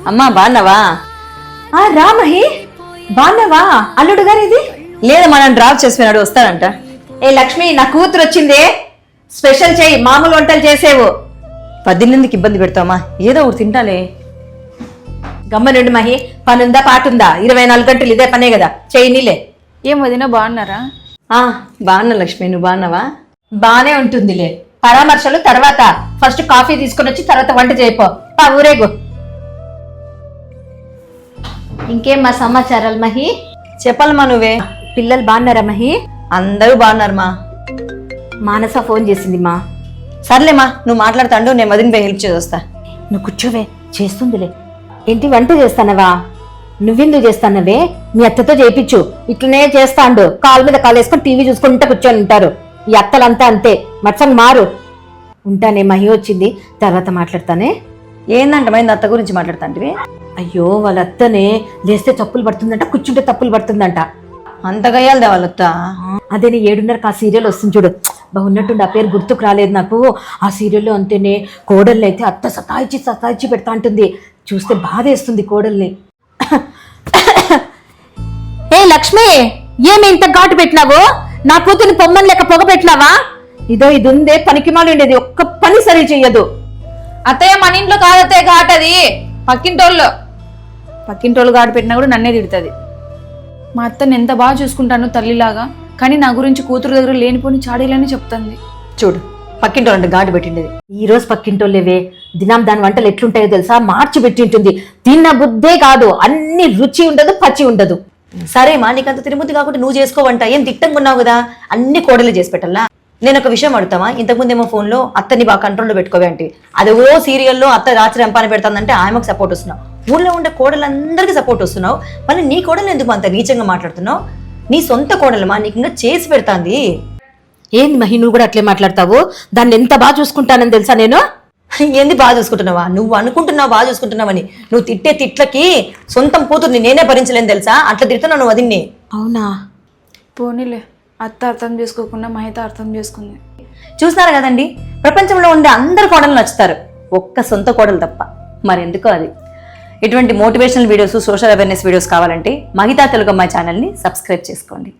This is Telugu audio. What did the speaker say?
అమ్మా బాగున్నావా? రామహి బాగున్నావా? అల్లుడు గారు ఇది లేదమ్మా, నన్ను డ్రాప్ చేసిపోయినాడు, వస్తానంట. ఏ లక్ష్మి, నా కూతురు వచ్చిందే, స్పెషల్ చెయ్యి, మామూలు వంటలు చేసేవు. 18కి ఇబ్బంది పెడతామా, ఏదో ఒకటి తింటాలే. గమ్మనుండి మహి, పనుందా పాటుందా? 24 గంటలు ఇదే పనే కదా, చెయ్యి నీలే. ఏం వదినా, బాగున్నారా? బాగున్నా లక్ష్మి, నువ్వు బాగున్నావా? బానే ఉంటుందిలే, పరామర్శలు తర్వాత. ఫస్ట్ కాఫీ తీసుకుని వచ్చి తర్వాత వంట చేయపో. ఊరేగు. ఇంకేం మా సమాచారాలు మహి? చెప్పాలమ్మా నువ్వే. పిల్లలు బాగున్నారా మహి? అందరూ బాగున్నారమ్మా. మానస ఫోన్ చేసింది మా. సర్లేమ్మా, నువ్వు మాట్లాడుతాండు, నేను వదిన పోయి హెల్ప్ చేసి వస్తా. నువ్వు కూర్చోవే, చేస్తుందిలే. ఏంటి వంట చేస్తానవా? నువ్వెందుకు చేస్తానవే? మీ అత్తతో చేయించు, ఇట్లనే చేస్తాండు. కాలు మీద కాలు వేసుకొని టీవీ చూసుకుంటూ కూర్చొని ఉంటారు ఈ అత్తలంతా, అంతే. మచ్చంగా మారు. ఉంటానే, మహి వచ్చింది, తర్వాత మాట్లాడతానే. ఏందంట మైంది అత్త గురించి మాట్లాడుతాంటివి? అయ్యో, వాళ్ళ అత్తనే లేస్తే తప్పులు పడుతుందంట, కూర్చుంటే తప్పులు పడుతుందంట. అంత గయ్యాలదే వాళ్ళత్త. అదే 7:30 ఆ సీరియల్ వస్తుంది చూడు, బాగున్నట్టుండి, ఆ పేరు గుర్తుకు రాలేదు నాకు. ఆ సీరియల్లో అంతేనే కోడల్ని అయితే అత్త సతాయిచ్చి పెడతా ఉంటుంది. చూస్తే బాధేస్తుంది కోడల్ని. ఏ లక్ష్మి, ఏమి ఇంత ఘాటు పెట్టినావు? నా కూతుర్ని పొమ్మని లెక్క పొగ పెట్టినావా? ఇదో ఇది ఉందే, పనికి మాలిండేది, ఒక్క పని సరి చెయ్యదు. అత్తయ్య మన ఇంట్లో కాదత్తయ్య ఘాట్, అది పక్కింటోళ్ళు ఘాటు పెట్టినా కూడా నన్నే తిడుతుంది. మా అత్తని ఎంత బాగా చూసుకుంటాను తల్లిలాగా, కానీ నా గురించి కూతురు దగ్గర లేనిపోని చాడీలని చెప్తుంది. చూడు, పక్కింటోళ్ళంటే ఘాటు పెట్టిండేది. ఈ రోజు పక్కింటోళ్ళేవే, దినం దాని వంటలు ఎట్లుంటాయో తెలుసా? మార్చి పెట్టింటుంది. తిన్న బుద్ధే కాదు, అన్ని రుచి ఉండదు, పచ్చి ఉండదు. సరేమా, నీకంత తిరుమతి కాకుండా నువ్వు చేసుకోవంట. ఏం తిట్టంగా ఉన్నావు కదా, అన్ని కోడలు చేసి పెట్టాలా? నేను ఒక విషయం అడుగుతామా, ఇంతకుముందేమో ఫోన్లో అత్తని బాగా కంట్రోల్లో పెట్టుకోవే అంటే, అదేవో సీరియల్లో అత్త రాత్రి ఎంపాని పెడతానంటే ఆమెకు సపోర్ట్ వస్తున్నావు. ఊళ్ళో ఉండే కోడలందరికీ సపోర్ట్ వస్తున్నావు, మళ్ళీ నీ కోడలు ఎందుకు అంత నీచంగా మాట్లాడుతున్నావు? నీ సొంత కోడలమా, నీకు ఇంకా చేసి పెడతాంది. ఏంది మహి, నువ్వు కూడా అట్లే మాట్లాడతావు? దాన్ని ఎంత బాగా చూసుకుంటానని తెలుసా నేను? ఏంది బాగా చూసుకుంటున్నావా? నువ్వు అనుకుంటున్నావు బాగా చూసుకుంటున్నావని, నువ్వు తిట్టే తిట్లకి సొంతం కూతుర్ని నేనే భరించలేను తెలుసా? అట్లా తిడుతున్నావు నువ్వు వదిన్ని. అవునా? పోనీలే, అత్త అర్థం చేసుకోకుండా మహిత అర్థం చేసుకుంది. చూస్తున్నారు కదండి, ప్రపంచంలో ఉండే అందరు కోడలు నచ్చుతారు, ఒక్క సొంత కోడలు తప్ప. మరి ఎందుకో అది. ఇటువంటి motivational videos, social awareness videos కావాలంటే మహితా తెలుగు అమ్మాయి ఛానల్ని సబ్స్క్రైబ్ చేసుకోండి.